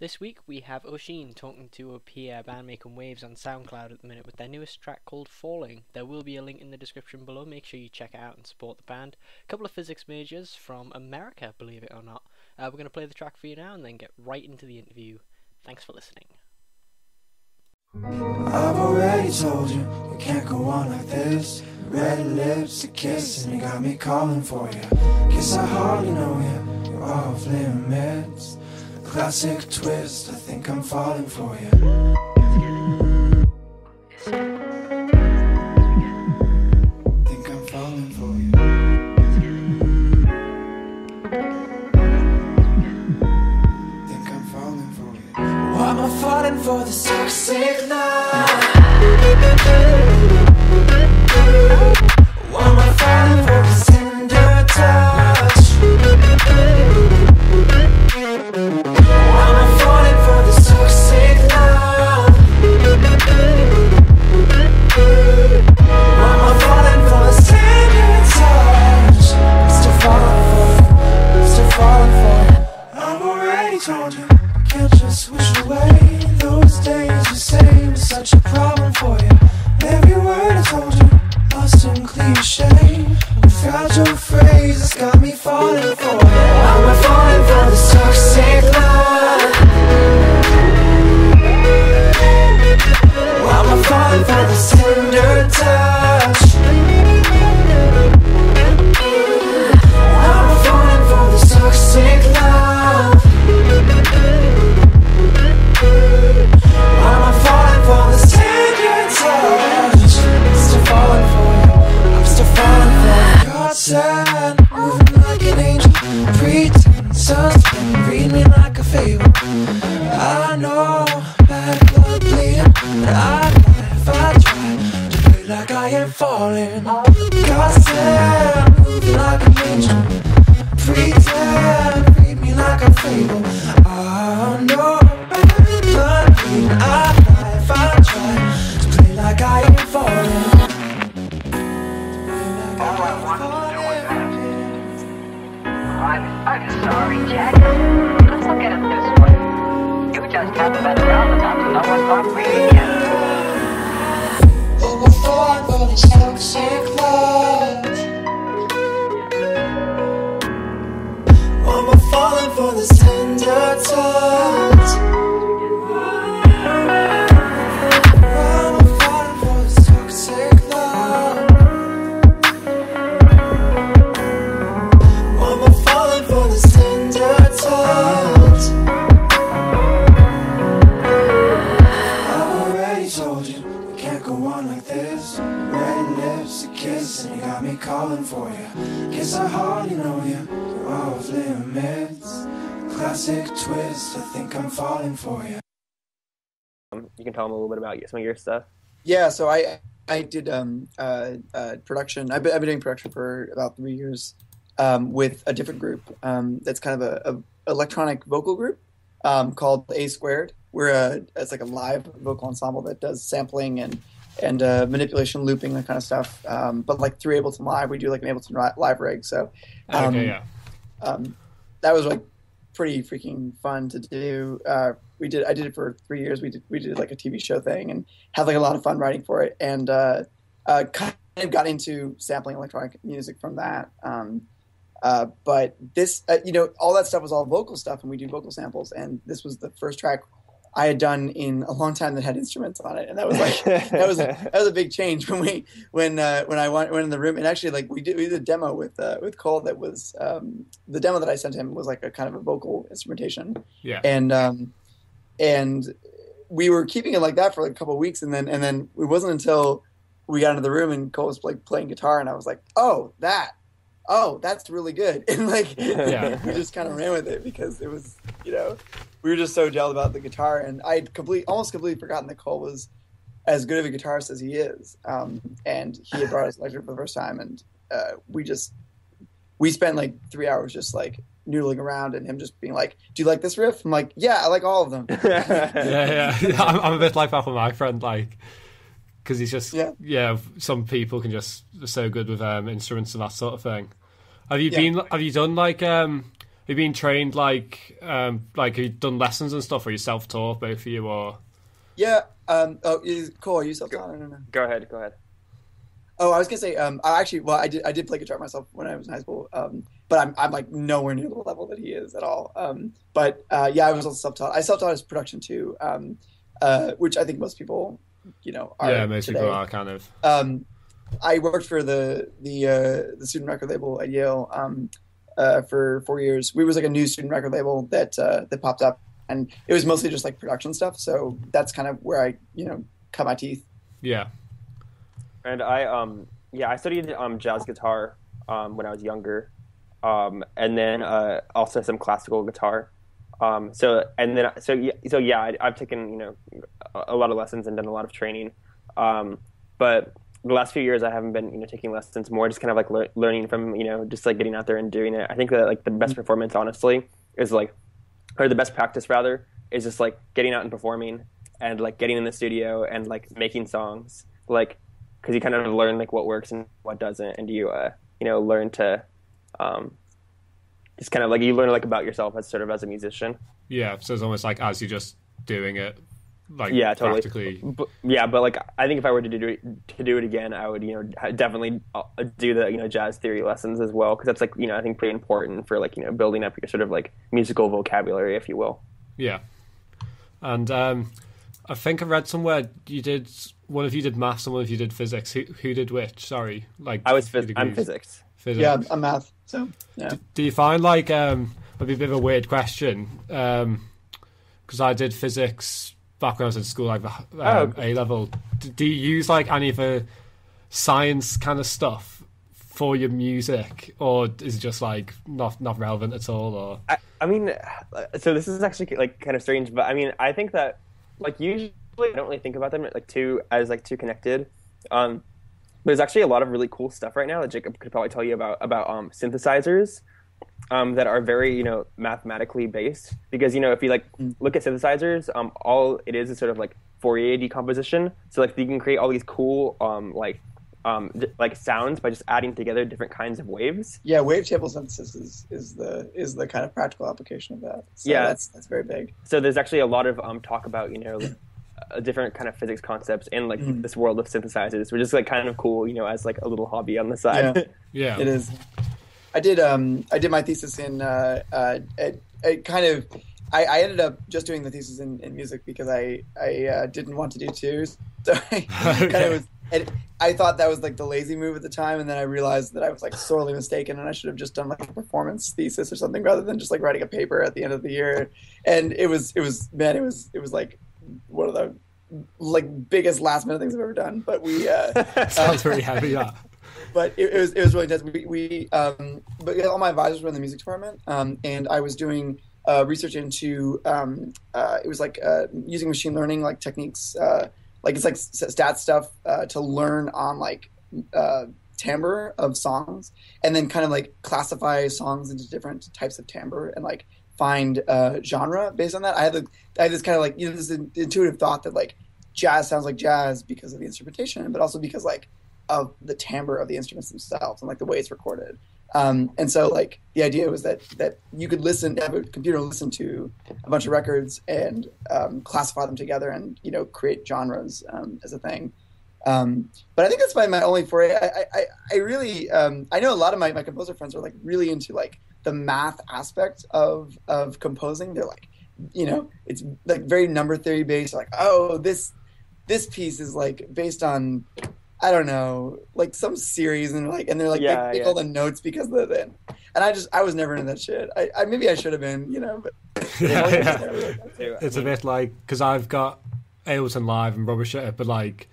This week we have Oshin talking to Opia, a band making waves on SoundCloud at the minute with their newest track called Falling. There will be a link in the description below, make sure you check it out and support the band. A couple of physics majors from America, believe it or not. We're going to play the track for you now and then get right into the interview. Thanks for listening. I've already told you, we can't go on like this. Red lips, a kiss, and you got me calling for you. Guess I hardly know you, you're off limits. Classic twist, I think I'm falling for you. Think I'm falling for you. Think I'm falling for you. Why am I falling for this toxic love? Why am I falling for this tender touch? Why am I falling for this toxic love? Why am I falling for this tender touch? I'm still falling for you, I'm still falling for you. I've already told you, I can't just wish away those days you say was such a problem for you. Every word I told you, lost in cliche. Without your phrase, it's got me falling for you. Why am I falling for this toxic love? Why am I falling for this tender touch? Why am I falling for this toxic love? Why am I falling for this tender touch? I'm still falling for you, I'm still falling for you. God said, moving like an angel, pretend suspect, read me like a fable. I know, bad blood bleeding, but I'd lie if I tried to play like I ain't falling. God said, moving like an angel, pretend, read me like a fable. I know, bad blood bleeding, I'd lie if I tried to play like I ain't falling. I'm sorry, Jack. Let's look at it this way. You just haven't been around enough to know what love really is. Oh, we're falling for this toxic love. Oh, we're falling for this tender touch. Oh, we're falling for this toxic love. Oh, we're falling for this tender touch. I've already told you, we can't go on like this. Red lips, a kiss, and you got me calling for you. Guess I hardly know you, you're off limits. Classic twist, I think I'm falling for you. You can tell them a little bit about some of your stuff. Yeah, so I did production. I've been doing production for about 3 years with a different group that's kind of a electronic vocal group called A Squared. It's like a live vocal ensemble that does sampling and manipulation, looping, that kind of stuff. But like through Ableton Live, we do like an Ableton Live rig. So that was like pretty freaking fun to do. I did it for 3 years. We did like a TV show thing and had like a lot of fun writing for it. And kind of got into sampling electronic music from that. But this, all that stuff was all vocal stuff, and we do vocal samples. And this was the first track I had done in a long time that had instruments on it, and that was like that was a big change when I went in the room. And actually, like we did a demo with Cole that was the demo that I sent him was like a kind of a vocal instrumentation. Yeah. And we were keeping it like that for like a couple of weeks, and then it wasn't until we got into the room and Cole was like playing guitar, and I was like, oh, that's really good. And like, we just kind of ran with it because it was, we were just so gelled about the guitar. And I'd almost completely forgotten that Cole was as good of a guitarist as he is. And he had brought us electric for the first time. And we spent like 3 hours just like noodling around and him just being like, do you like this riff? I'm like, yeah, I like all of them. yeah. I'm a bit like that with my friend, like, because he's just, some people can just, they're so good with instruments and that sort of thing. Have you done like, have you been trained like have you done lessons and stuff, or you self-taught, both of you, or? Yeah. Cole, are you self-taught? I don't know. Go ahead. Oh, I was gonna say, I did play guitar myself when I was in high school, but I'm like nowhere near the level that he is at all. Yeah, I was also self-taught. I self-taught as production too, which I think most people, are. Yeah, most today. people are kind of. I worked for the student record label at Yale for 4 years. We was like a new student record label that popped up, and it was mostly just like production stuff. So that's kind of where I cut my teeth. Yeah. And I studied jazz guitar when I was younger, and then also some classical guitar. I've taken a lot of lessons and done a lot of training, but the last few years I haven't been taking lessons, more just kind of like learning from just like getting out there and doing it. I think that like the best performance honestly is or the best practice rather is just like getting out and performing and like getting in the studio and like making songs, like because you kind of learn like what works and what doesn't, and you learn to just kind of like you learn like about yourself as a musician. Yeah, so it's almost like as you're just doing it, like totally. practically. But like I think if I were to do it again, I would definitely do the jazz theory lessons as well, because that's like I think pretty important for like building up your sort of like musical vocabulary, if you will. Yeah, and I think I read somewhere one of you did maths and one of you did physics. Who did which? Sorry, like I'm physics. Yeah, I'm math. So yeah. Do you find like it'd be a bit of a weird question because I did physics back when I was in school, like A level. Do you use like any of the science kind of stuff for your music, or is it just like not relevant at all? Or I mean, so this is actually like kind of strange, but I mean, I think that like usually I don't really think about them like too connected. There's actually a lot of really cool stuff right now that Jacob could probably tell you about synthesizers that are very mathematically based, because if you like look at synthesizers, all it is sort of like Fourier decomposition. So like you can create all these cool like sounds by just adding together different kinds of waves. Yeah, wavetable synthesis is the kind of practical application of that. So yeah, that's very big. So there's actually a lot of talk about different kind of physics concepts in like this world of synthesizers, which is like kind of cool, as like a little hobby on the side. Yeah, it is. I did my thesis in I ended up just doing the thesis in music because I didn't want to do two, so I kind of was. I thought that was like the lazy move at the time, and then I realized that I was like sorely mistaken, and I should have just done like a performance thesis or something rather than just like writing a paper at the end of the year. And it was like one of the like biggest last minute things I've ever done. But we sounds very heavy, yeah. But it was really intense. But all my advisors were in the music department, and I was doing research into it was like using machine learning like techniques. Like it's like stat stuff to learn on like timbre of songs, and then kind of like classify songs into different types of timbre and like find genre based on that. I had this kind of like this intuitive thought that like jazz sounds like jazz because of the instrumentation, but also because like of the timbre of the instruments themselves and like the way it's recorded. And so like the idea was that you could have a computer listen to a bunch of records and classify them together and create genres as a thing. But I think that's my only foray. I really I know a lot of my composer friends are like really into like the math aspect of composing. They're like it's like very number theory based. Like this piece is like based on I don't know, like some series, and they're like they pick all the notes because of the and I was never into that shit. I maybe I should have been, but it's a bit like because I've got Ableton Live and Rubbish at it, but like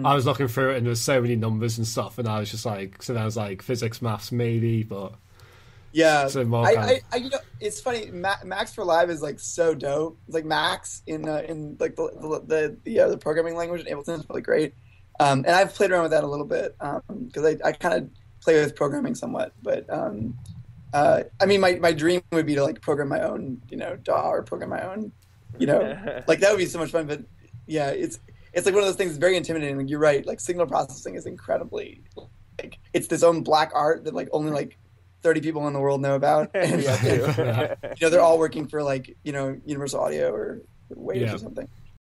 I was looking through it and there was so many numbers and stuff, and I was just like, so I was like physics, maths, maybe, but yeah, so more it's funny. Max for Live is like so dope. It's like Max in like the programming language in Ableton is really great. And I've played around with that a little bit because I kind of play with programming somewhat. But I mean, my dream would be to like program my own, DAW or program my own, like that would be so much fun. But yeah, it's like one of those things that's very intimidating. Like you're right, like signal processing is incredibly like it's this own black art that like only like 30 people in the world know about. And, Yeah, too. they're all working for like, Universal Audio or Waves Yeah. or something.